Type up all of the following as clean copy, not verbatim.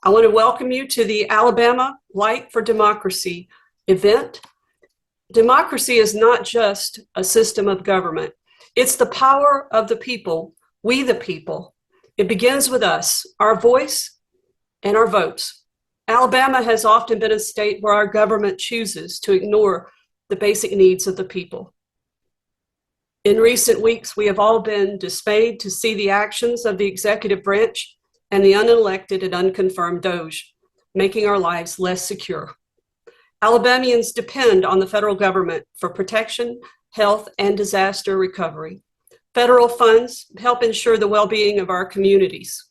I want to welcome you to the Alabama Light for Democracy event. Democracy is not just a system of government. It's the power of the people, we the people. It begins with us, our voice and our votes. Alabama has often been a state where our government chooses to ignore the basic needs of the people. In recent weeks, we have all been dismayed to see the actions of the executive branch and the unelected and unconfirmed Doge, making our lives less secure. Alabamians depend on the federal government for protection, health, and disaster recovery. Federal funds help ensure the well-being of our communities,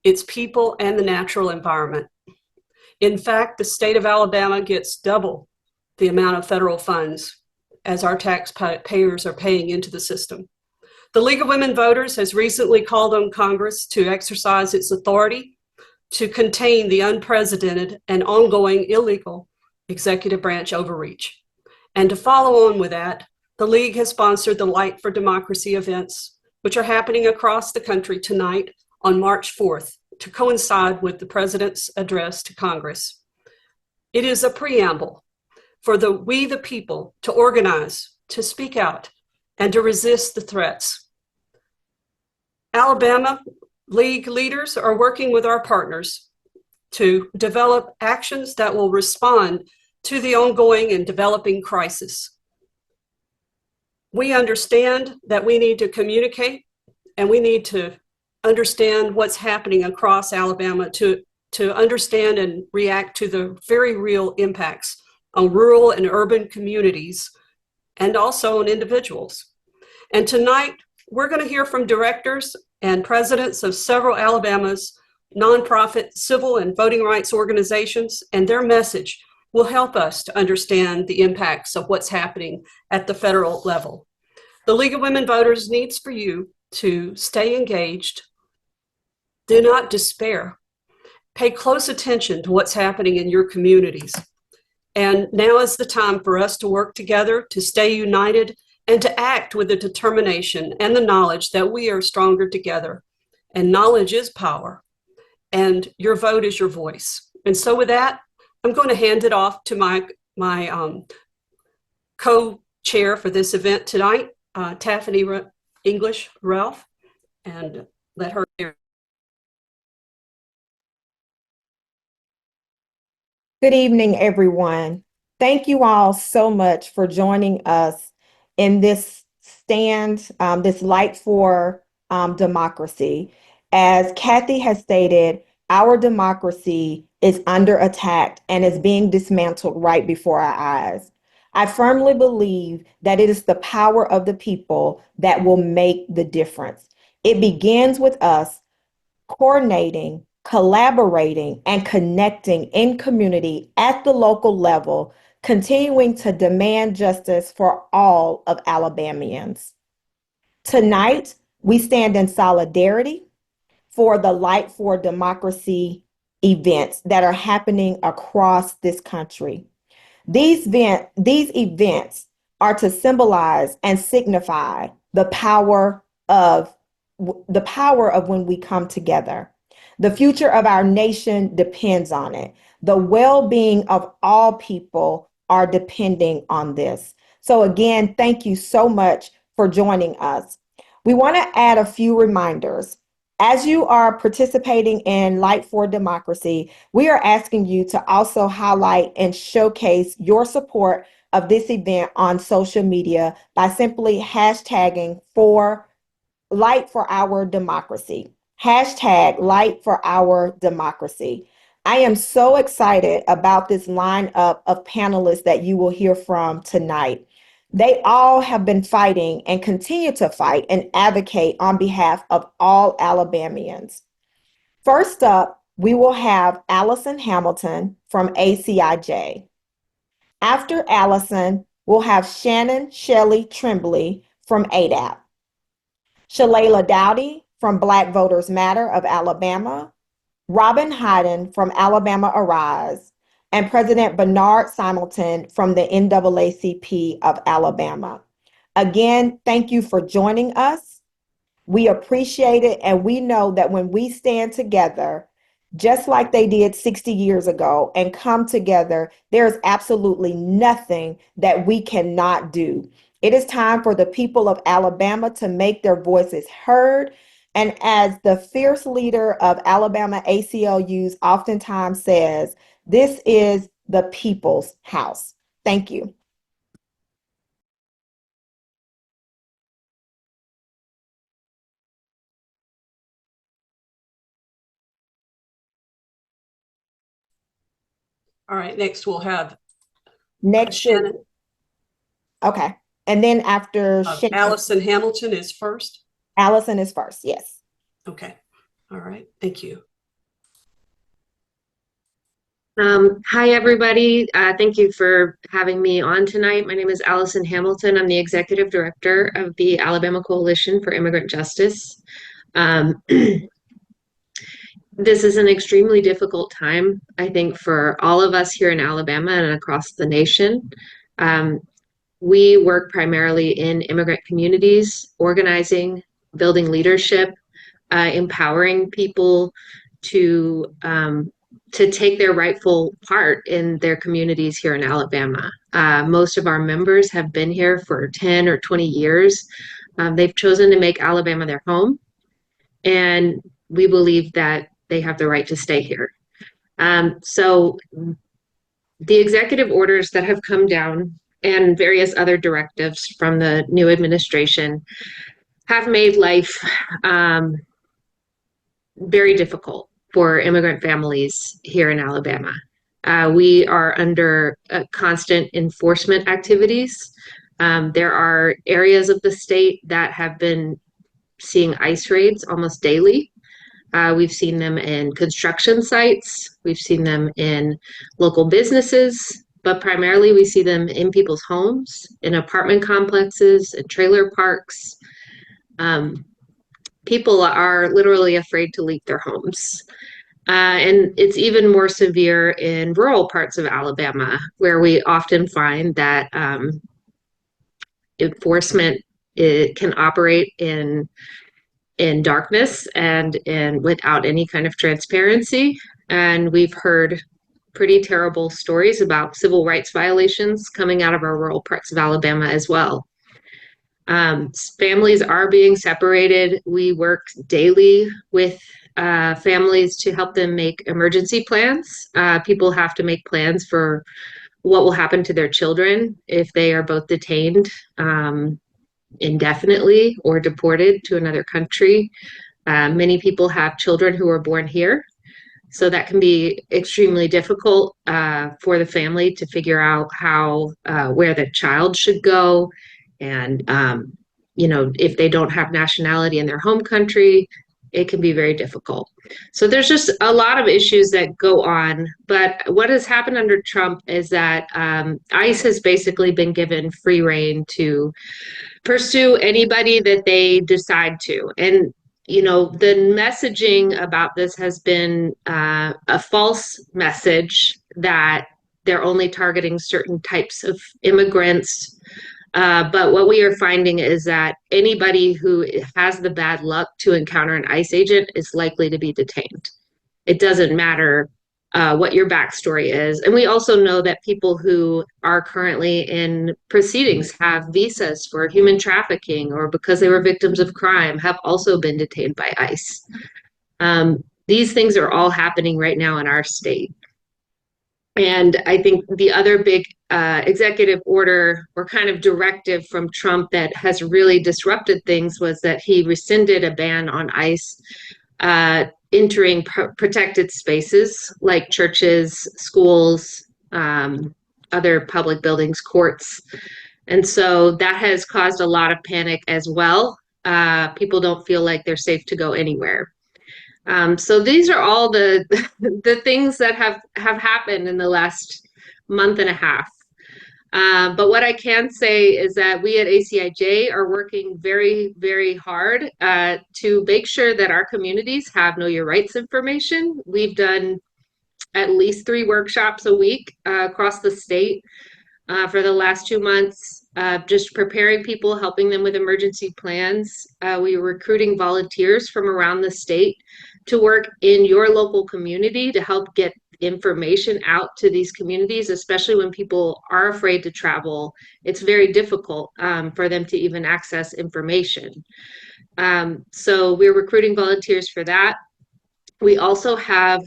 its people, and the natural environment. In fact, the state of Alabama gets double the amount of federal funds as our taxpayers are paying into the system. The League of Women Voters has recently called on Congress to exercise its authority to contain the unprecedented and ongoing illegal executive branch overreach. And to follow on with that, the League has sponsored the Light for Democracy events, which are happening across the country tonight on March 4th to coincide with the President's address to Congress. It is a preamble for we the people to organize, to speak out, and to resist the threats. Alabama League leaders are working with our partners to develop actions that will respond to the ongoing and developing crisis. We understand that we need to communicate and we need to understand what's happening across Alabama to understand and react to the very real impacts on rural and urban communities and also on individuals. And tonight, we're going to hear from directors and presidents of several Alabama's nonprofit civil and voting rights organizations, and their message will help us to understand the impacts of what's happening at the federal level. The League of Women Voters needs for you to stay engaged. Do not despair. Pay close attention to what's happening in your communities. And now is the time for us to work together, to stay united, and to act with the determination and the knowledge that we are stronger together. And knowledge is power, and your vote is your voice. And so with that, I'm going to hand it off to my co-chair for this event tonight, Tafeni English-Relf, and let her share. Good evening, everyone. Thank you all so much for joining us in this this Light for Democracy. As Kathy has stated, our democracy is under attack and is being dismantled right before our eyes. I firmly believe that it is the power of the people that will make the difference. It begins with us coordinating, collaborating, and connecting in community at the local level, continuing to demand justice for all of Alabamians. Tonight, we stand in solidarity for the Light for Democracy events that are happening across this country. These events are to symbolize and signify the power of when we come together. The future of our nation depends on it. The well-being of all people are depending on this. So again, thank you so much for joining us. We want to add a few reminders. As you are participating in Light for Democracy, we are asking you to also highlight and showcase your support of this event on social media by simply hashtagging for Light for Our Democracy. Hashtag Light for Our Democracy. I am so excited about this lineup of panelists that you will hear from tonight. They all have been fighting and continue to fight and advocate on behalf of all Alabamians. First up, we will have Allison Hamilton from ACIJ. After Allison, we'll have Shannon Shelley-Trembley from ADAP. Shalela Dowdy from Black Voters Matter of Alabama, Robin Hayden from Alabama Arise, and President Bernard Simulton from the NAACP of Alabama. Again, thank you for joining us. We appreciate it, and we know that when we stand together, just like they did 60 years ago, and come together, there's absolutely nothing that we cannot do. It is time for the people of Alabama to make their voices heard. And as the fierce leader of Alabama ACLUs oftentimes says, this is the people's house. Thank you. All right, next we'll have Next is, Shannon. okay. And then after Shannon, Allison Hamilton is first. Allison is first, yes. Okay, all right, thank you. Hi, everybody. Thank you for having me on tonight. My name is Allison Hamilton. I'm the Executive Director of the Alabama Coalition for Immigrant Justice. This is an extremely difficult time, I think, for all of us here in Alabama and across the nation. We work primarily in immigrant communities, organizing, building leadership, empowering people to take their rightful part in their communities here in Alabama. Most of our members have been here for 10 or 20 years. They've chosen to make Alabama their home, and we believe that they have the right to stay here. So the executive orders that have come down and various other directives from the new administration have made life very difficult for immigrant families here in Alabama. We are under constant enforcement activities. There are areas of the state that have been seeing ICE raids almost daily. We've seen them in construction sites. We've seen them in local businesses, but primarily we see them in people's homes, in apartment complexes, and trailer parks. People are literally afraid to leave their homes. And it's even more severe in rural parts of Alabama, where we often find that enforcement can operate in darkness and without any kind of transparency. And we've heard pretty terrible stories about civil rights violations coming out of our rural parts of Alabama as well. Families are being separated. We work daily with families to help them make emergency plans. People have to make plans for what will happen to their children if they are both detained indefinitely or deported to another country. Many people have children who are born here, so that can be extremely difficult for the family to figure out how where the child should go. And if they don't have nationality in their home country, it can be very difficult. So there's just a lot of issues that go on. But what has happened under Trump is that ICE has basically been given free rein to pursue anybody that they decide to. And the messaging about this has been a false message that they're only targeting certain types of immigrants. But what we are finding is that anybody who has the bad luck to encounter an ICE agent is likely to be detained. It doesn't matter what your backstory is. And we also know that people who are currently in proceedings have visas for human trafficking or because they were victims of crime have also been detained by ICE. These things are all happening right now in our state. And I think the other big executive order or kind of directive from Trump that has really disrupted things was that he rescinded a ban on ICE entering protected spaces like churches, schools, other public buildings, courts. And so that has caused a lot of panic as well. People don't feel like they're safe to go anywhere. So these are all the things that have happened in the last month and a half. But what I can say is that we at ACIJ are working very, very hard to make sure that our communities have Know Your Rights information. We've done at least 3 workshops a week across the state for the last 2 months, just preparing people, helping them with emergency plans. We were recruiting volunteers from around the state to work in your local community to help get information out to these communities, especially when people are afraid to travel. It's very difficult for them to even access information. So we're recruiting volunteers for that. We also have,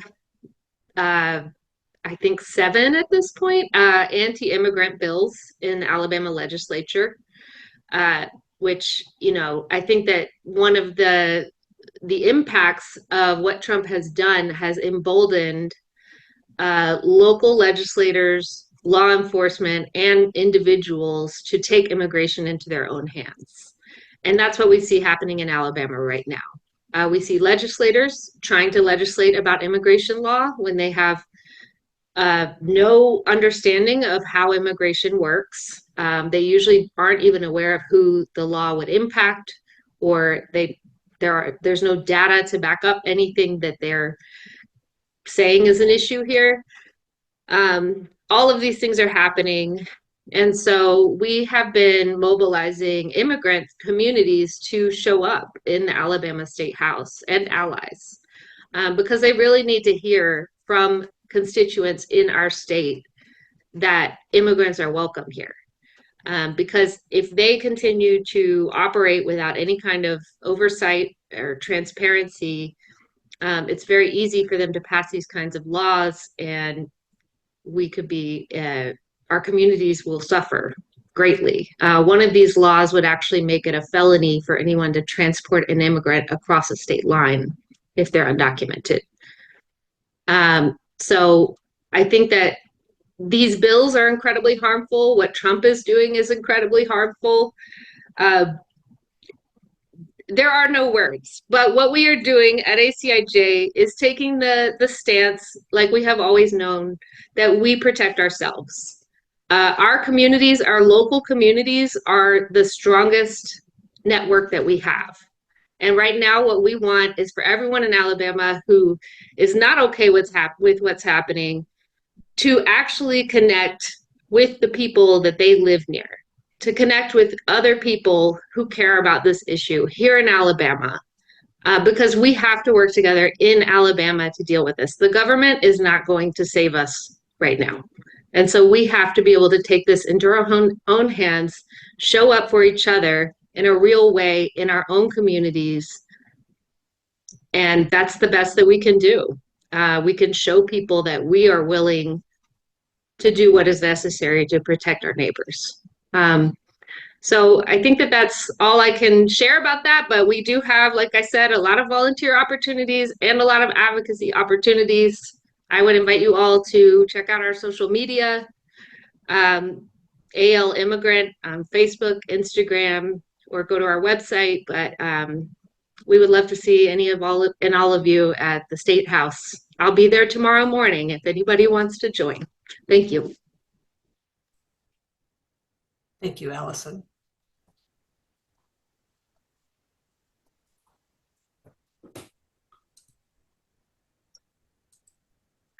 I think 7 at this point, anti-immigrant bills in the Alabama legislature, which, you know, I think that one of the impacts of what Trump has done has emboldened local legislators, law enforcement, and individuals to take immigration into their own hands. And that's what we see happening in Alabama right now. We see legislators trying to legislate about immigration law when they have no understanding of how immigration works. They usually aren't even aware of who the law would impact, or there's no data to back up anything that they're saying is an issue here. All of these things are happening. And so we have been mobilizing immigrant communities to show up in the Alabama State House and allies, because they really need to hear from constituents in our state that immigrants are welcome here. Because if they continue to operate without any kind of oversight or transparency, it's very easy for them to pass these kinds of laws, and we could be, our communities will suffer greatly. One of these laws would actually make it a felony for anyone to transport an immigrant across a state line if they're undocumented. So I think that these bills are incredibly harmful. What Trump is doing is incredibly harmful. There are no words, but what we are doing at ACIJ is taking the stance, like we have always known, that we protect ourselves. Our communities, our local communities, are the strongest network that we have. And right now, what we want is for everyone in Alabama who is not okay with what's happening to actually connect with the people that they live near, to connect with other people who care about this issue here in Alabama, because we have to work together in Alabama to deal with this. The government is not going to save us right now. And so we have to be able to take this into our own hands, show up for each other in a real way in our own communities. And that's the best that we can do. We can show people that we are willing to do what is necessary to protect our neighbors. So I think that that's all I can share about that, but we do have, like I said, a lot of volunteer opportunities and a lot of advocacy opportunities. I would invite you all to check out our social media, AL Immigrant on Facebook, Instagram, or go to our website. But we would love to see all of you at the State House. I'll be there tomorrow morning if anybody wants to join. Thank you. Thank you, Allison.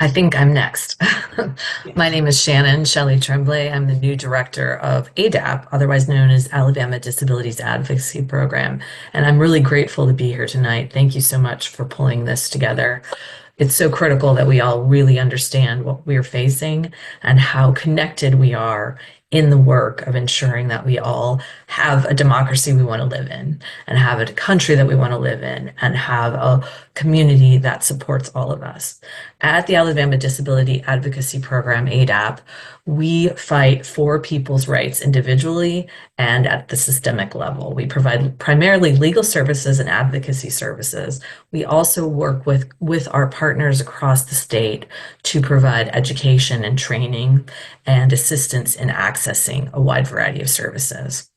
I think I'm next. My name is Shannon, Shelley-Trembley. I'm the new director of ADAP, otherwise known as Alabama Disabilities Advocacy Program. And I'm really grateful to be here tonight. Thank you so much for pulling this together. It's so critical that we all really understand what we're facing and how connected we are in the work of ensuring that we all have a democracy we want to live in, and have a country that we want to live in, and have a community that supports all of us. At the Alabama Disability Advocacy Program, ADAP, we fight for people's rights individually and at the systemic level. We provide primarily legal services and advocacy services. We also work with our partners across the state to provide education and training and assistance in accessing a wide variety of services.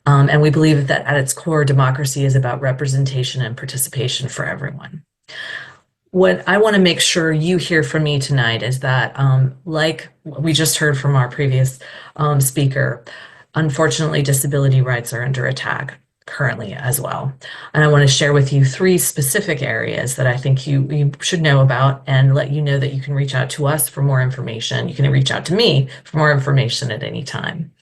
And we believe that at its core, democracy is about representation and participation for everyone. What I want to make sure you hear from me tonight is that, like we just heard from our previous speaker, unfortunately, disability rights are under attack. currently as well. And I want to share with you 3 specific areas that I think you should know about, and let you know that you can reach out to us for more information. You can reach out to me for more information at any time.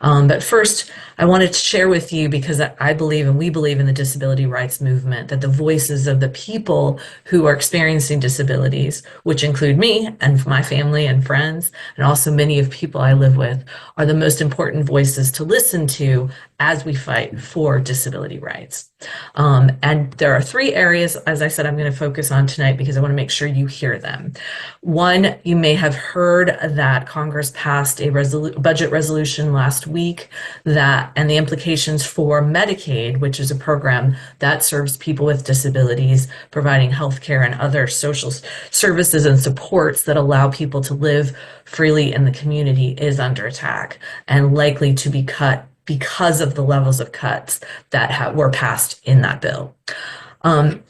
But first, I wanted to share with you, because I believe, and we believe in the disability rights movement, that the voices of the people who are experiencing disabilities, which include me and my family and friends, and also many of people I live with, are the most important voices to listen to as we fight for disability rights. And there are 3 areas, as I said, I'm going to focus on tonight because I want to make sure you hear them. One, you may have heard that Congress passed a budget resolution last week and the implications for Medicaid, which is a program that serves people with disabilities, providing health care and other social services and supports that allow people to live freely in the community, is under attack and likely to be cut because of the levels of cuts that were passed in that bill.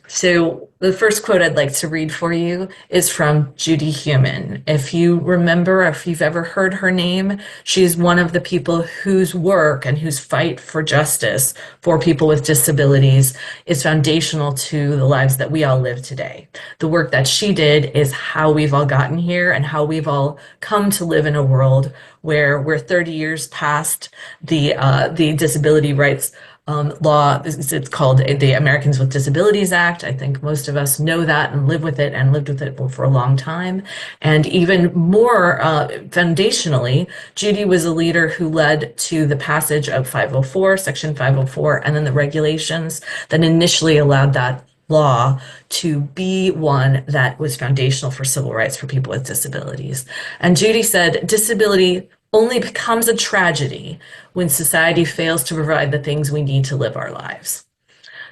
So the first quote I'd like to read for you is from Judy Heumann. If you remember, if you've ever heard her name, she's one of the people whose work and whose fight for justice for people with disabilities is foundational to the lives that we all live today. The work that she did is how we've all gotten here and how we've all come to live in a world where we're 30 years past the disability rights law. It's called the Americans with Disabilities Act. I think most of us know that and live with it and lived with it for a long time. And even more foundationally, Judy was a leader who led to the passage of 504, Section 504, and then the regulations that initially allowed that law to be one that was foundational for civil rights for people with disabilities. And Judy said, disability only becomes a tragedy when society fails to provide the things we need to live our lives.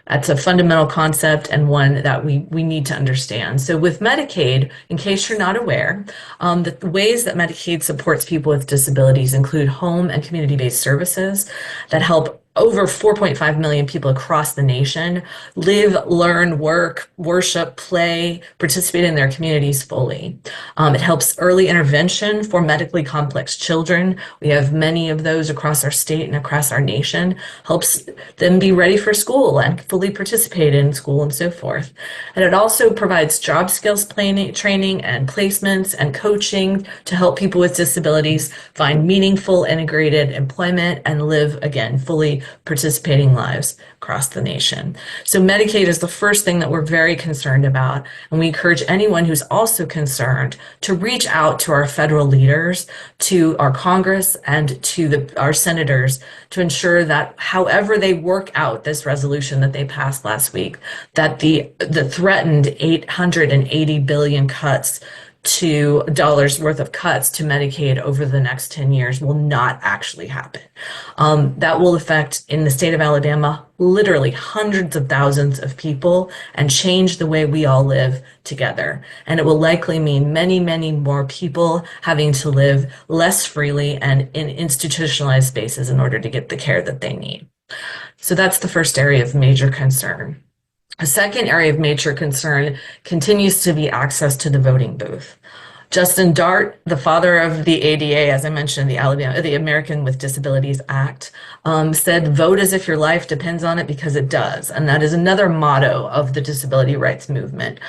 That's a fundamental concept and one that we need to understand. So with Medicaid, in case you're not aware, the ways that Medicaid supports people with disabilities include home and community-based services that help over 4.5 million people across the nation live, learn, work, worship, play, participate in their communities fully. It helps early intervention for medically complex children. We have many of those across our state and across our nation. Helps them be ready for school and fully participate in school and so forth. And it also provides job skills training and placements and coaching to help people with disabilities find meaningful, integrated employment and live, again, fully participating lives across the nation. So Medicaid is the first thing that we're very concerned about, and we encourage anyone who's also concerned to reach out to our federal leaders, to our Congress, and to our senators to ensure that however they work out this resolution that they passed last week, that the threatened $880 billion dollars worth of cuts to Medicaid over the next 10 years will not actually happen. That will affect, in the state of Alabama, literally hundreds of thousands of people and change the way we all live together. And it will likely mean many, many more people having to live less freely and in institutionalized spaces in order to get the care that they need. So that's the first area of major concern. A second area of major concern continues to be access to the voting booth. Justin Dart, the father of the ADA, as I mentioned, the American with Disabilities Act, said, "Vote as if your life depends on it, because it does." And that is another motto of the disability rights movement.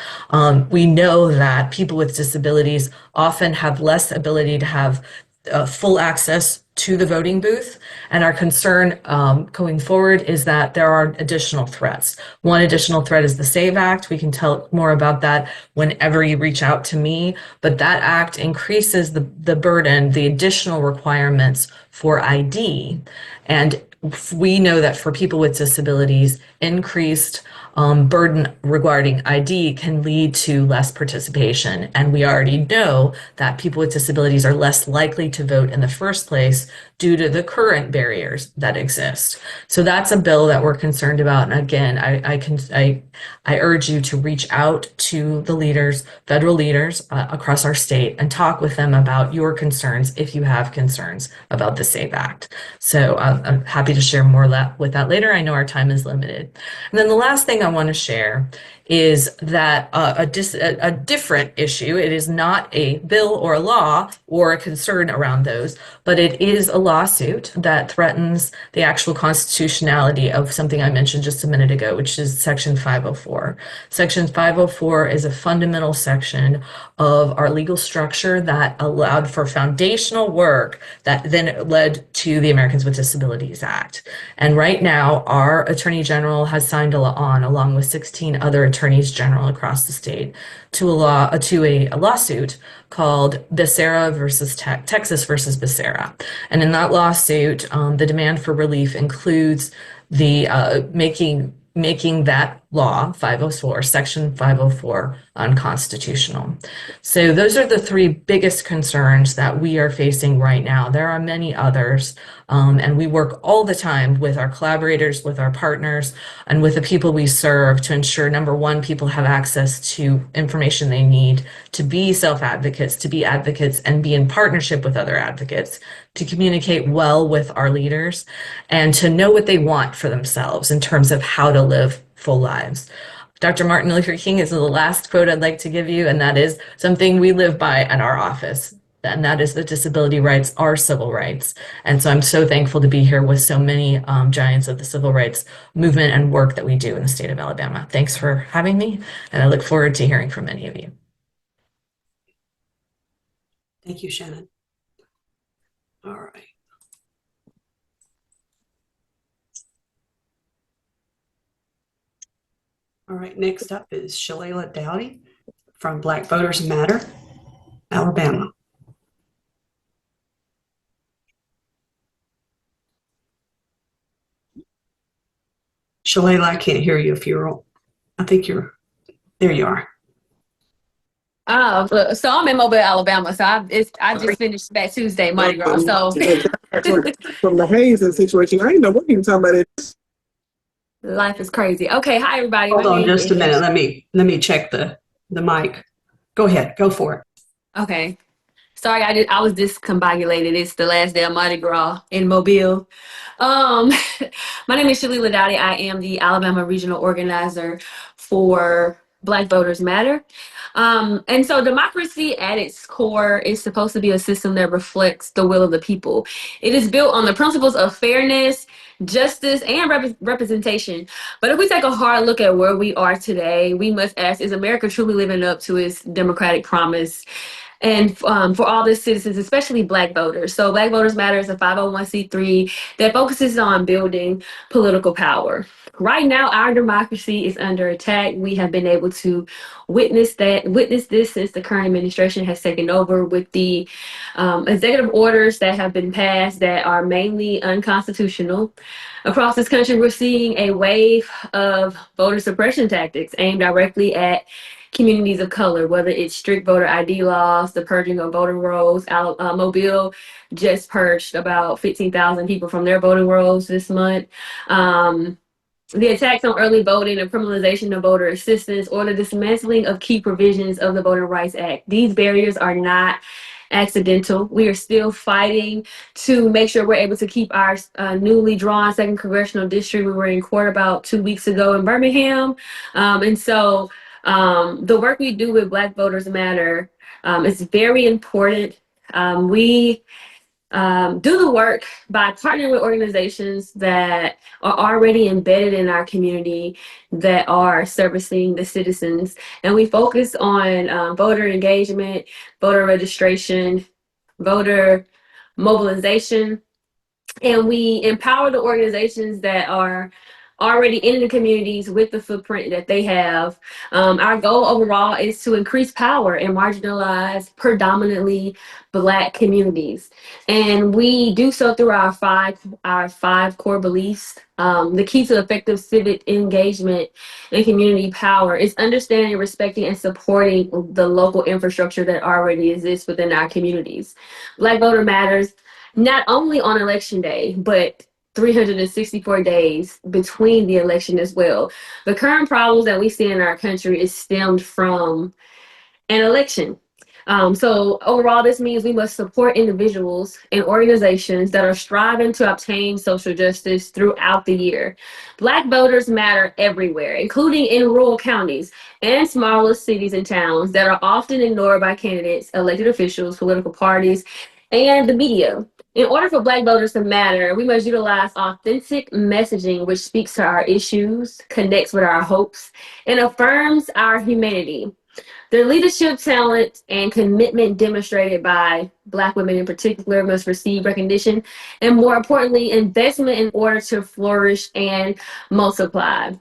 We know that people with disabilities often have less ability to have full access to the voting booth. And our concern going forward is that there are additional threats. One additional threat is the SAVE Act. We can tell more about that whenever you reach out to me. But that act increases the burden, the additional requirements for ID. And we know that for people with disabilities, increased burden regarding ID can lead to less participation. And we already know that people with disabilities are less likely to vote in the first place due to the current barriers that exist. So that's a bill that we're concerned about. And again, I urge you to reach out to the leaders, federal leaders across our state, and talk with them about your concerns if you have concerns about the SAVE Act. So I'm happy to share more with that later. I know our time is limited. And then the last thing I want to share is that a different issue. It is not a bill or a law or a concern around those, but it is a lawsuit that threatens the actual constitutionality of something I mentioned just a minute ago, which is Section 504. Section 504 is a fundamental section of our legal structure that allowed for foundational work that then led to the Americans with Disabilities Act. And right now, our Attorney General has signed on, along with 16 other attorneys general across the state, to a lawsuit called Becerra versus Texas versus Becerra. And in that lawsuit, the demand for relief includes the making that law 504, Section 504, unconstitutional. So those are the three biggest concerns that we are facing right now. There are many others, and we work all the time with our collaborators, with our partners, and with the people we serve to ensure, number one, people have access to information they need to be self-advocates, to be advocates, and be in partnership with other advocates, to communicate well with our leaders, and to know what they want for themselves in terms of how to live full lives. Dr. Martin Luther King is the last quote I'd like to give you, and that is something we live by at our office, and that is that disability rights are civil rights. And so I'm so thankful to be here with so many giants of the civil rights movement and work that we do in the state of Alabama. Thanks for having me, and I look forward to hearing from many of you. Thank you, Shannon. All right. All right, next up is Shalela Dowdy from Black Voters Matter, Alabama. Shalela, I can't hear you if you're, I think you're, there you are. So I'm in Mobile, Alabama. So I just finished that Tuesday Mardi Gras. So From the hazing situation, I didn't know what you were talking about. It. life is crazy. Okay, hi everybody. Hold My on name just a is- minute. Let me check the mic. Go ahead, go for it. Okay. Sorry, I was discombobulated. It's the last day of Mardi Gras in Mobile. My name is Shelley Dowdy. I am the Alabama regional organizer for Black Voters Matter. And so democracy at its core is supposed to be a system that reflects the will of the people. It is built on the principles of fairness, justice, and representation. But if we take a hard look at where we are today, we must ask, is America truly living up to its democratic promise? And for all the citizens, especially Black voters. So Black Voters Matter is a 501c3 that focuses on building political power. Right now, our democracy is under attack. We have been able to witness this since the current administration has taken over with the executive orders that have been passed that are mainly unconstitutional. Across this country, we're seeing a wave of voter suppression tactics aimed directly at communities of color, whether it's strict voter ID laws, the purging of voting rolls. Mobile just purged about 15,000 people from their voting rolls this month. The attacks on early voting and criminalization of voter assistance, or the dismantling of key provisions of the Voting Rights Act. These barriers are not accidental. We are still fighting to make sure we're able to keep our newly drawn second congressional district. We were in court about 2 weeks ago in Birmingham. The work we do with Black Voters Matter is very important. We do the work by partnering with organizations that are already embedded in our community that are servicing the citizens. And we focus on voter engagement, voter registration, voter mobilization, and we empower the organizations that are already in the communities with the footprint that they have. Our goal overall is to increase power in marginalized, predominantly Black communities. And we do so through our five core beliefs. The key to effective civic engagement and community power is understanding, respecting, and supporting the local infrastructure that already exists within our communities. Black Voter Matters, not only on election day, but 364 days between the election as well. The current problems that we see in our country is stemmed from an election. So overall, this means we must support individuals and organizations that are striving to obtain social justice throughout the year. Black voters matter everywhere, including in rural counties and smaller cities and towns that are often ignored by candidates, elected officials, political parties, and the media. In order for Black voters to matter, we must utilize authentic messaging which speaks to our issues, connects with our hopes, and affirms our humanity. The leadership, talent, and commitment demonstrated by Black women in particular must receive recognition and, more importantly, investment in order to flourish and multiply.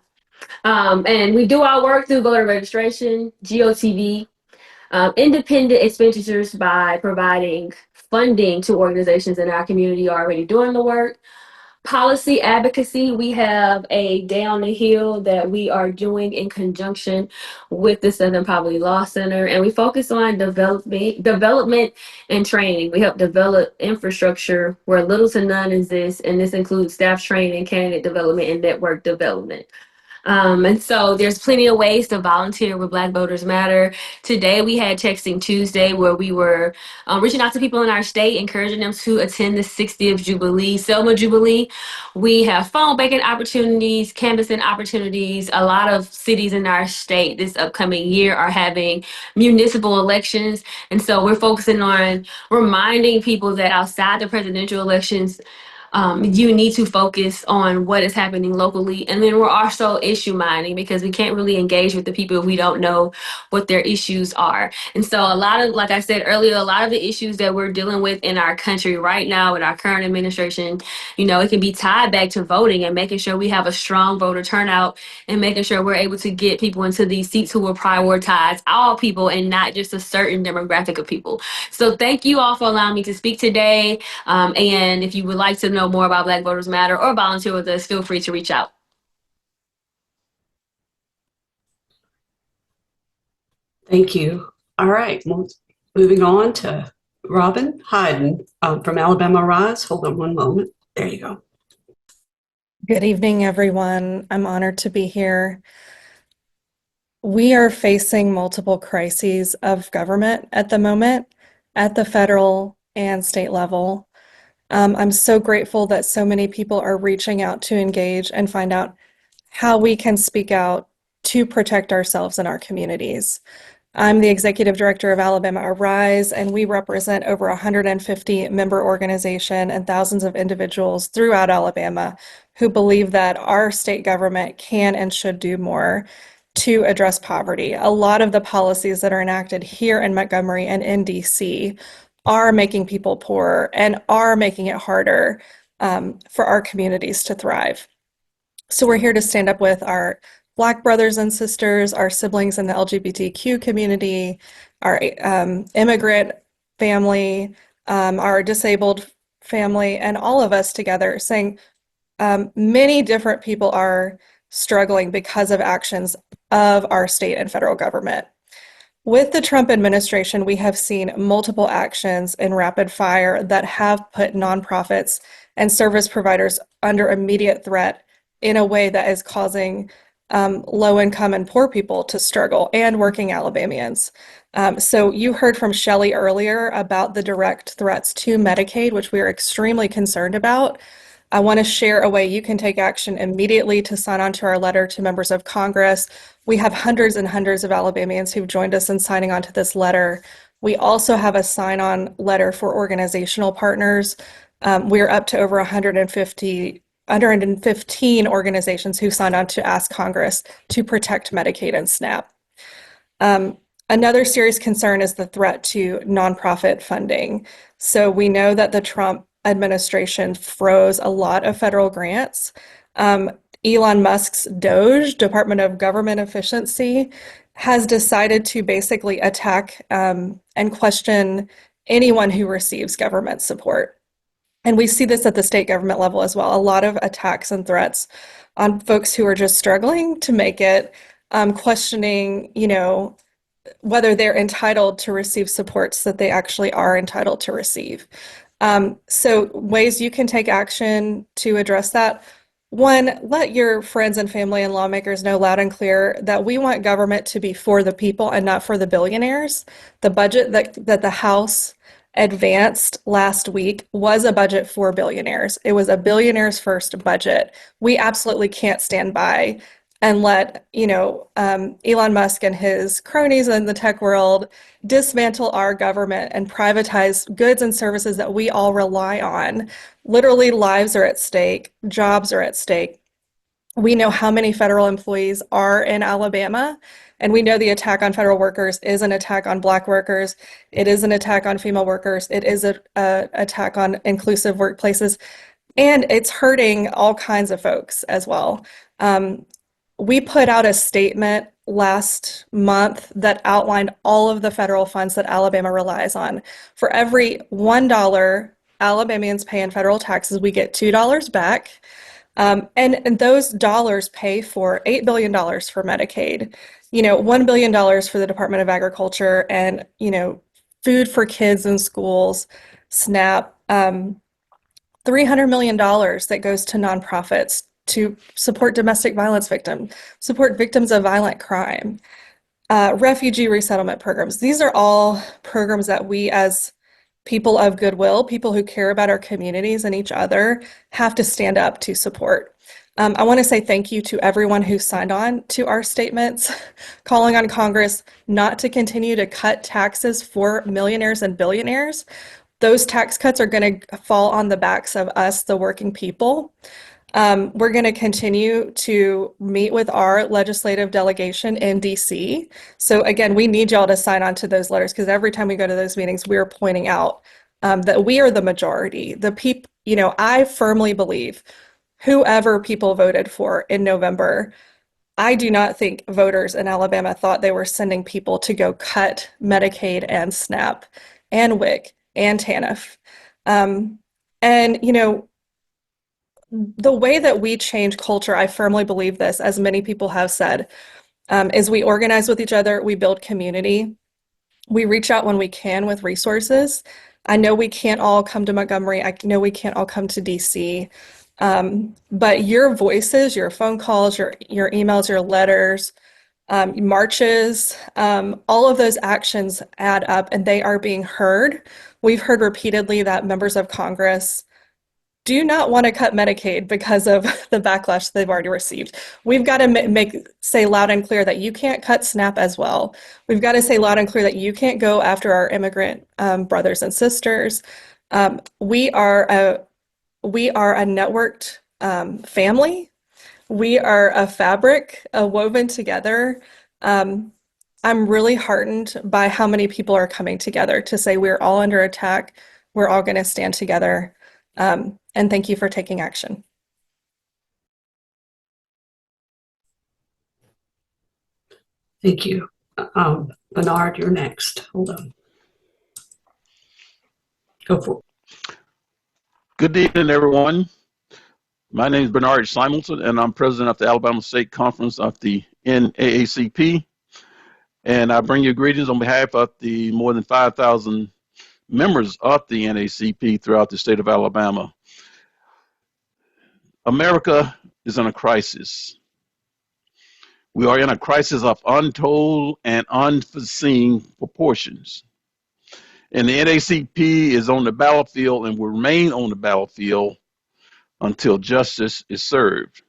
And we do our work through voter registration, GOTV, independent expenditures by providing funding to organizations in our community already doing the work. Policy advocacy, we have a day on the hill that we are doing in conjunction with the Southern Poverty Law Center, and we focus on development and training. We help develop infrastructure where little to none exists, and this includes staff training, candidate development, and network development. And so there's plenty of ways to volunteer with Black Voters Matter. Today we had Texting Tuesday where we were reaching out to people in our state, encouraging them to attend the 60th Jubilee, Selma Jubilee. We have phone banking opportunities, canvassing opportunities. A lot of cities in our state this upcoming year are having municipal elections. And so we're focusing on reminding people that outside the presidential elections, you need to focus on what is happening locally. And then we're also issue mining because we can't really engage with the people if we don't know what their issues are. And so a lot of, like I said earlier, a lot of the issues that we're dealing with in our country right now with our current administration, it can be tied back to voting and making sure we have a strong voter turnout and making sure we're able to get people into these seats who will prioritize all people and not just a certain demographic of people. So thank you all for allowing me to speak today. And if you would like to know more about Black Voters Matter or volunteer with us, feel free to reach out. Thank you. All right, well, moving on to Robin Hayden from Alabama Rise. Hold on one moment. There you go. Good evening, everyone. I'm honored to be here. We are facing multiple crises of government at the moment, at the federal and state level. I'm so grateful that so many people are reaching out to engage and find out how we can speak out to protect ourselves and our communities. I'm the executive director of Alabama Arise, and we represent over 150 member organization and thousands of individuals throughout Alabama who believe that our state government can and should do more to address poverty. A lot of the policies that are enacted here in Montgomery and in DC are making people poorer and are making it harder for our communities to thrive. So we're here to stand up with our Black brothers and sisters, our siblings in the LGBTQ community, our immigrant family, our disabled family, and all of us together saying many different people are struggling because of actions of our state and federal government. With the Trump administration, we have seen multiple actions in rapid fire that have put nonprofits and service providers under immediate threat in a way that is causing low-income and poor people to struggle, and working Alabamians. So you heard from Shelley earlier about the direct threats to Medicaid, which we are extremely concerned about. I want to share a way you can take action immediately to sign on to our letter to members of Congress. We have hundreds and hundreds of Alabamians who've joined us in signing on to this letter. We also have a sign-on letter for organizational partners. We're up to over 115 organizations who signed on to ask Congress to protect Medicaid and SNAP. Another serious concern is the threat to nonprofit funding. So we know that the Trump administration froze a lot of federal grants. Elon Musk's DOGE, Department of Government Efficiency, has decided to basically attack and question anyone who receives government support. And we see this at the state government level as well. A lot of attacks and threats on folks who are just struggling to make it, questioning, whether they're entitled to receive supports that they actually are entitled to receive. So ways you can take action to address that. One, let your friends and family and lawmakers know loud and clear that we want government to be for the people and not for the billionaires. The budget that the House advanced last week was a budget for billionaires. It was a billionaires first budget. We absolutely can't stand by and let, Elon Musk and his cronies in the tech world dismantle our government and privatize goods and services that we all rely on. Literally, lives are at stake, jobs are at stake. We know how many federal employees are in Alabama, and we know the attack on federal workers is an attack on Black workers. It is an attack on female workers. It is an attack on inclusive workplaces, and it's hurting all kinds of folks as well. We put out a statement last month that outlined all of the federal funds that Alabama relies on. For every $1 Alabamians pay in federal taxes, we get $2 back. And those dollars pay for $8 billion for Medicaid, $1 billion for the Department of Agriculture, and, food for kids in schools, SNAP, $300 million that goes to nonprofits to support domestic violence victims, support victims of violent crime, refugee resettlement programs. These are all programs that we, as people of goodwill, people who care about our communities and each other, have to stand up to support. I want to say thank you to everyone who signed on to our statements, calling on Congress not to continue to cut taxes for millionaires and billionaires. Those tax cuts are going to fall on the backs of us, the working people. We're going to continue to meet with our legislative delegation in DC. So again, we need y'all to sign on to those letters, because every time we go to those meetings, we're pointing out that we are the majority. The people, I firmly believe whoever people voted for in November, I do not think voters in Alabama thought they were sending people to go cut Medicaid and SNAP and WIC and TANF. The way that we change culture, I firmly believe this, as many people have said, is we organize with each other, we build community, we reach out when we can with resources. I know we can't all come to Montgomery, I know we can't all come to DC, but your voices, your phone calls, your emails, your letters, marches, all of those actions add up and they are being heard. We've heard repeatedly that members of Congress do not want to cut Medicaid because of the backlash they've already received. We've got to say loud and clear that you can't cut SNAP as well. We've got to say loud and clear that you can't go after our immigrant brothers and sisters. We are a networked family. We are a fabric woven together. I'm really heartened by how many people are coming together to say we're all under attack. We're all going to stand together. And thank you for taking action. Thank you. Bernard, you're next. Hold on. Go for it. Good evening, everyone. My name is Bernard Simonson, and I'm president of the Alabama State Conference of the NAACP. And I bring you greetings on behalf of the more than 5,000 members of the NAACP throughout the state of Alabama. America is in a crisis. We are in a crisis of untold and unforeseen proportions. And the NAACP is on the battlefield and will remain on the battlefield until justice is served.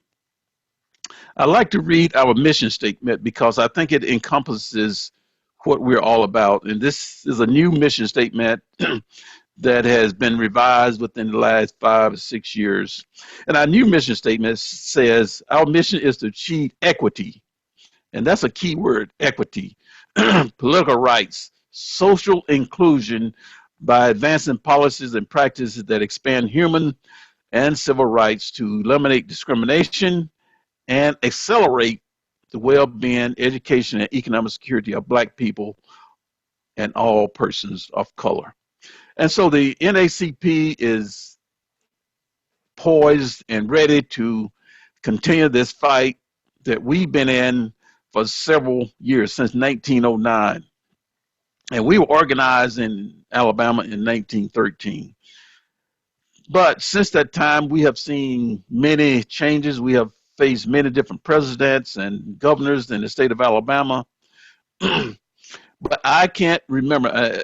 I'd like to read our mission statement because I think it encompasses what we're all about. And this is a new mission statement that has been revised within the last 5 or 6 years. And our new mission statement says, our mission is to achieve equity. And that's a key word, equity, political rights, social inclusion by advancing policies and practices that expand human and civil rights to eliminate discrimination and accelerate the well-being, education, and economic security of Black people and all persons of color. And so the NAACP is poised and ready to continue this fight that we've been in for several years, since 1909. And we were organized in Alabama in 1913. But since that time, we have seen many changes. We have faced many different presidents and governors in the state of Alabama. But I can't remember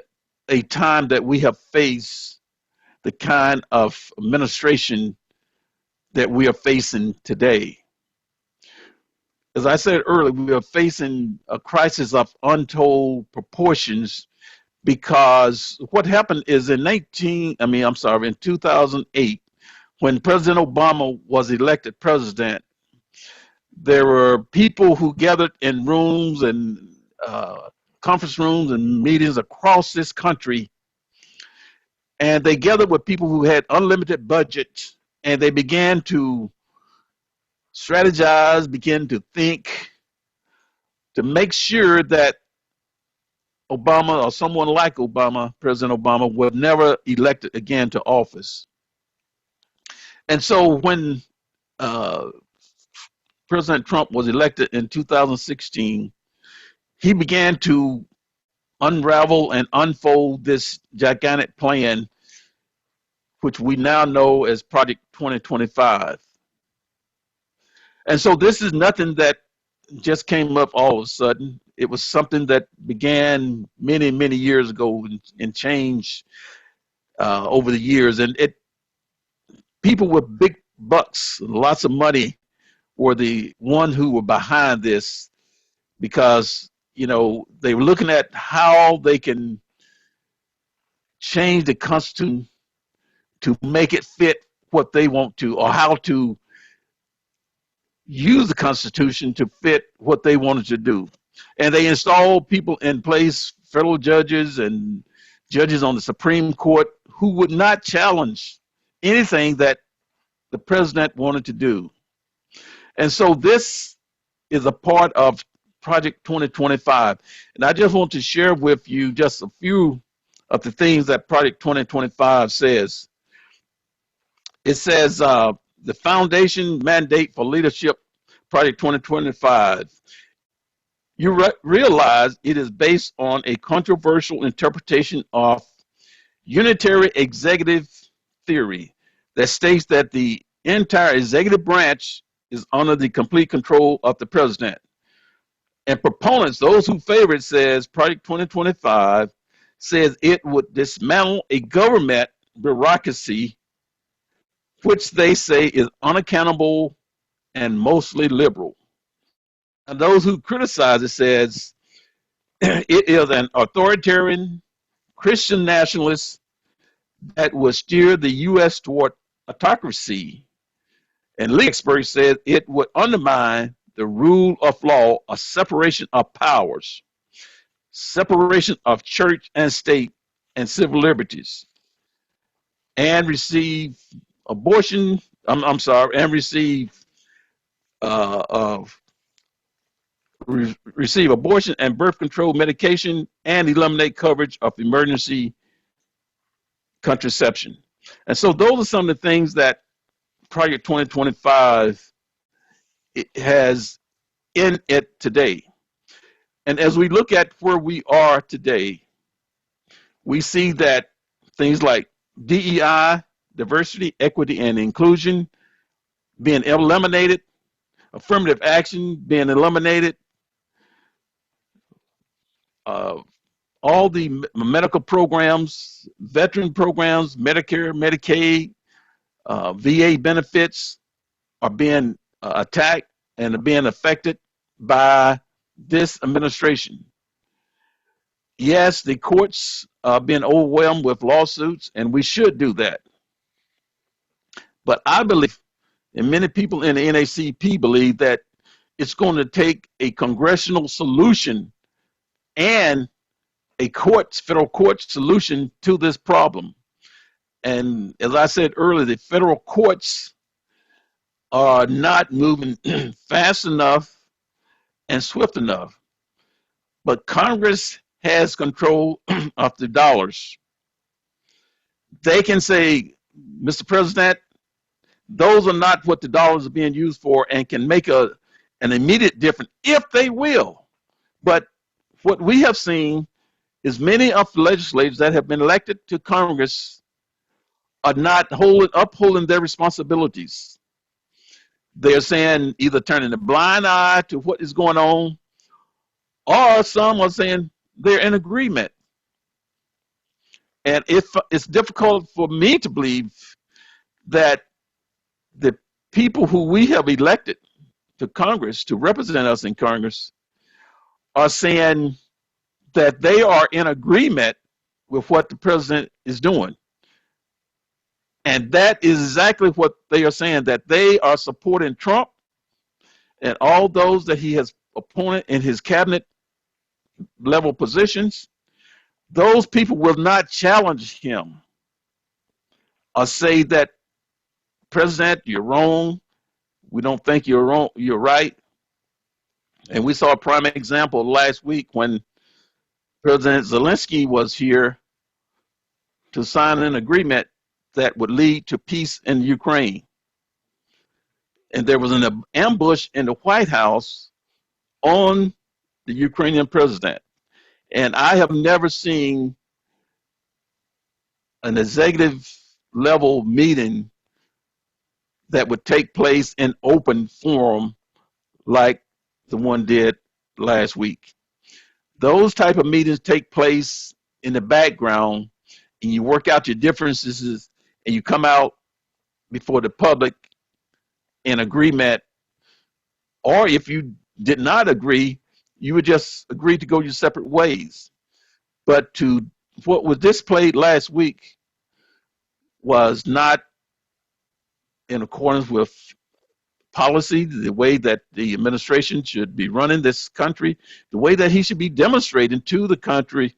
a time that we have faced the kind of administration that we are facing today. As I said earlier, we are facing a crisis of untold proportions because what happened is in 2008, when President Obama was elected president, there were people who gathered in rooms and conference rooms and meetings across this country, and they gathered with people who had unlimited budgets, and they began to strategize, begin to think to make sure that Obama or someone like Obama, President Obama, was never elected again to office. And so when uh, President Trump was elected in 2016, he began to unravel and unfold this gigantic plan, which we now know as Project 2025. And so this is nothing that just came up all of a sudden. It was something that began many, many years ago and changed over the years. And people with big bucks, lots of money, were the one who were behind this because they were looking at how they can change the Constitution to make it fit what they want to, or how to use the Constitution to fit what they wanted to do. And they installed people in place, federal judges and judges on the Supreme Court, who would not challenge anything that the president wanted to do. And so this is a part of Project 2025. And I just want to share with you just a few of the things that Project 2025 says. It says the foundation mandate for leadership, Project 2025. You realize it is based on a controversial interpretation of unitary executive theory that states that the entire executive branch is under the complete control of the president. And proponents, those who favor it, says Project 2025 says it would dismantle a government bureaucracy which they say is unaccountable and mostly liberal. And those who criticize it says it is an authoritarian Christian nationalist that will steer the U.S. toward autocracy. And legal experts said it would undermine the rule of law, a separation of powers, separation of church and state, and civil liberties, and receive abortion. And receive abortion and birth control medication, and eliminate coverage of emergency contraception. And so those are some of the things that Project 2025 has in it today. And as we look at where we are today, we see that things like DEI, diversity, equity, and inclusion being eliminated, affirmative action being eliminated, all the medical programs, veteran programs, Medicare, Medicaid, VA benefits are being attacked and are being affected by this administration. Yes, the courts are being overwhelmed with lawsuits, and we should do that. But I believe, and many people in the NACP believe, that it's going to take a congressional solution and a federal court solution to this problem. And as I said earlier, the federal courts are not moving fast enough and swift enough. But Congress has control of the dollars. They can say, Mr. President, those are not what the dollars are being used for, and can make an immediate difference if they will. But what we have seen is many of the legislators that have been elected to Congress are not upholding their responsibilities. They're saying either turning a blind eye to what is going on, or some are saying they're in agreement. And if it's difficult for me to believe that the people who we have elected to Congress to represent us in Congress are saying that they are in agreement with what the president is doing. And that is exactly what they are saying, that they are supporting Trump and all those that he has appointed in his cabinet level positions. Those people will not challenge him or say that, President, you're wrong. We don't think you're wrong. You're right. And we saw a prime example last week when President Zelensky was here to sign an agreement that would lead to peace in Ukraine. And there was an ambush in the White House on the Ukrainian president. And I have never seen an executive level meeting that would take place in open forum like the one did last week. Those type of meetings take place in the background, and you work out your differences, and you come out before the public in agreement. Or if you did not agree, you would just agree to go your separate ways. But to what was displayed last week was not in accordance with policy, the way that the administration should be running this country, the way that he should be demonstrating to the country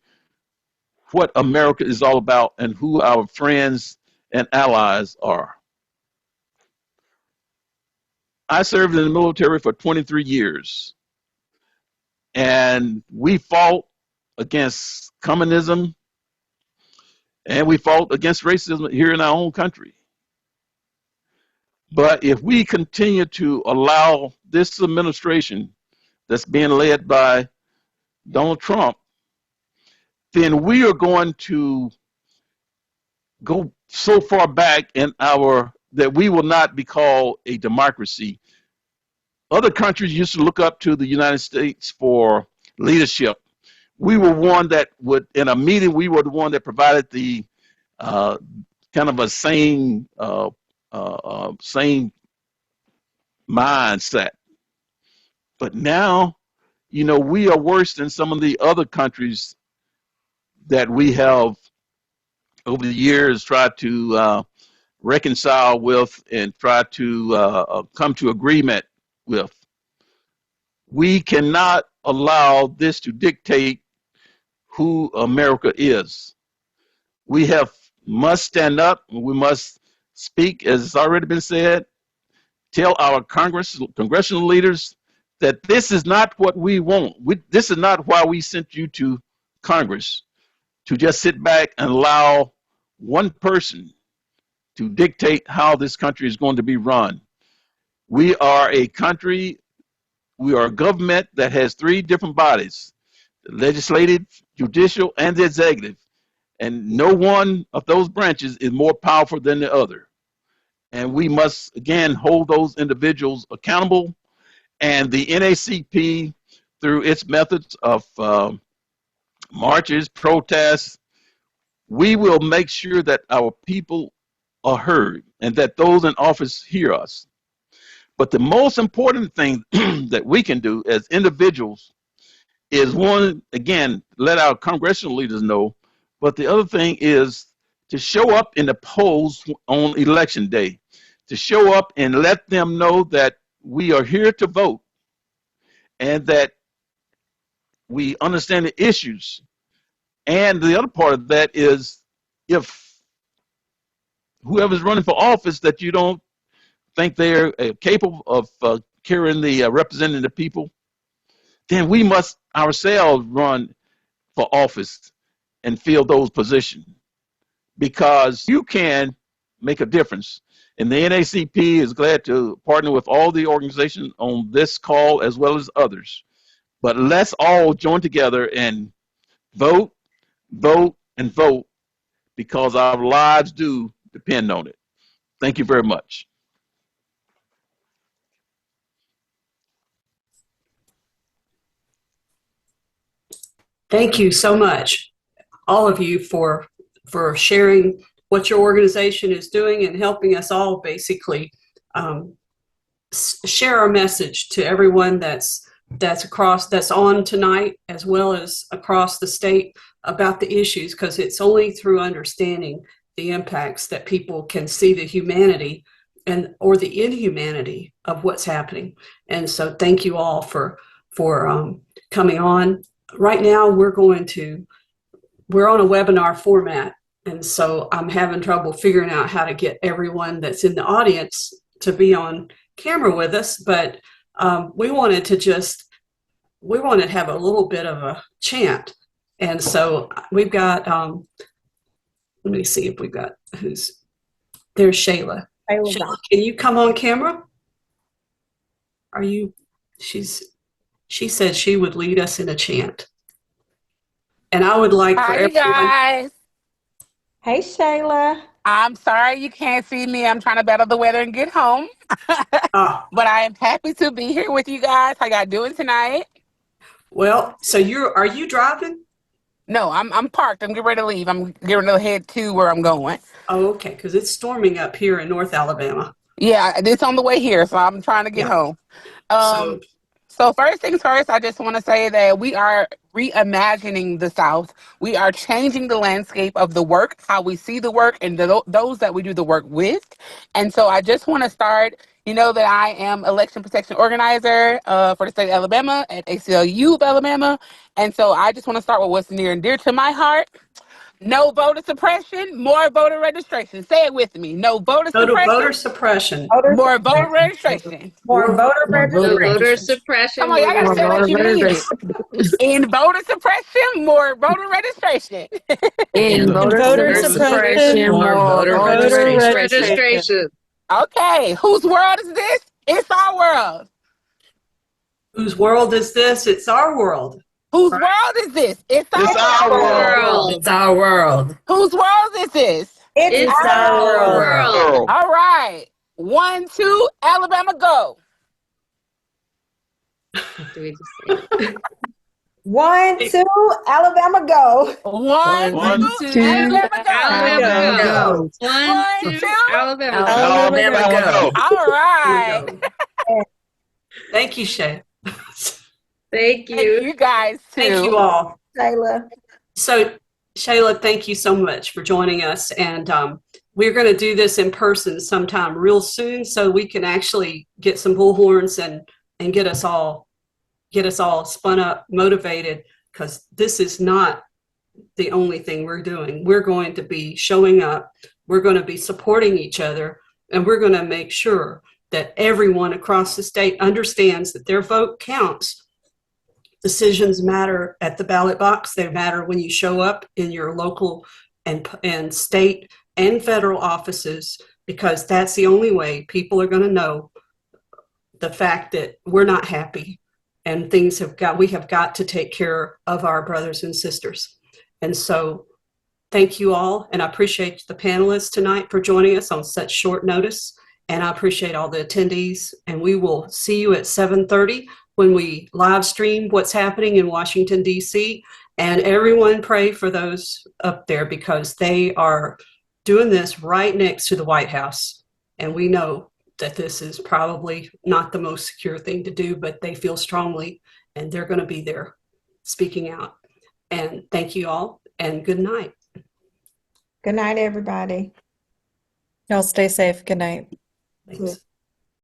what America is all about and who our friends and allies are. I served in the military for 23 years, and we fought against communism and we fought against racism here in our own country. But if we continue to allow this administration that's being led by Donald Trump, then we are going to go so far back in that we will not be called a democracy. Other countries used to look up to the United States for leadership. We were one that would, in a meeting, we were the one that provided the kind of a sane mindset. But now, we are worse than some of the other countries that we have over the years tried to reconcile with and try to come to agreement with. We cannot allow this to dictate who America is. We must stand up. We must speak, as it's already been said, tell our congressional leaders that this is not what we want. This is not why we sent you to Congress, to just sit back and allow one person to dictate how this country is going to be run. We are a country, we are a government that has three different bodies: the legislative, judicial, and the executive. And no one of those branches is more powerful than the other. And we must, again, hold those individuals accountable. And the NAACP, through its methods of marches, protests, we will make sure that our people are heard and that those in office hear us. But the most important thing that we can do as individuals is, one, again, let our congressional leaders know, but the other thing is to show up in the polls on election day, to show up and let them know that we are here to vote and that we understand the issues. And the other part of that is, if whoever's running for office that you don't think they're capable of representing the people, then we must ourselves run for office and fill those positions, because you can make a difference. And the NAACP is glad to partner with all the organizations on this call as well as others. But let's all join together and vote, vote, and vote, because our lives do depend on it. Thank you very much. Thank you so much, all of you, for sharing what your organization is doing and helping us all basically share our message to everyone that's on tonight, as well as across the state, about the issues, because it's only through understanding the impacts that people can see the humanity or the inhumanity of what's happening. And so thank you all for coming on. Right now we're on a webinar format, and so I'm having trouble figuring out how to get everyone that's in the audience to be on camera with us, but we wanted to have a little bit of a chant. And so we've got, let me see if we've got there's Shayla. Shayla, can you come on camera? She said she would lead us in a chant. And I would like for everyone. Hi, guys. Hey, Shayla. I'm sorry you can't see me. I'm trying to battle the weather and get home. But I am happy to be here with you guys. How y'all doing tonight? Well, so are you driving? No, I'm parked. I'm getting ready to leave. I'm getting ready to head to where I'm going. Oh, okay, because it's storming up here in North Alabama. Yeah, it's on the way here, so I'm trying to get home. So first things first, I just want to say that we are reimagining the South. We are changing the landscape of the work, how we see the work, and those that we do the work with. And so I just want to start, you know, that I am election protection organizer for the state of Alabama at ACLU of Alabama. And so I just want to start with what's near and dear to my heart. No voter suppression, more voter registration. Say it with me. No voter suppression. Voter suppression. More voter registration. More voter No registration. voter suppression. Come on, y'all gotta say like you mean it. In voter suppression, more voter registration. In voter suppression, more voter Registration. Okay, whose world is this? It's our world. Whose world is this? It's our world. Whose world is this? It's our world. It's our world. Whose world is this? It's our world. All right. 1, 2, Alabama, go. Do we just say 1, 2, Alabama, go. 1, 2, Alabama, go. 1, 1, 2, 2, Alabama, go. Alabama, go. All right. Thank you, Shay. Thank Thank you. you guys too. Thank you all. Shayla. So, Shayla, thank you so much for joining us. And we're going to do this in person sometime real soon, so we can actually get some bullhorns and get us all spun up, motivated, because this is not the only thing we're doing. We're going to be showing up. We're going to be supporting each other, and we're going to make sure that everyone across the state understands that their vote counts. Decisions matter at the ballot box. They matter when you show up in your local and state and federal offices, because that's the only way people are going to know the fact that we're not happy and we have got to take care of our brothers and sisters. And so thank you all. And I appreciate the panelists tonight for joining us on such short notice. And I appreciate all the attendees. And we will see you at 7:30 when we live stream what's happening in Washington, D.C. And everyone pray for those up there, because they are doing this right next to the White House. And we know that this is probably not the most secure thing to do, but they feel strongly and they're going to be there speaking out. And thank you all, and good night. Good night, everybody. Y'all stay safe. Good night. Thanks.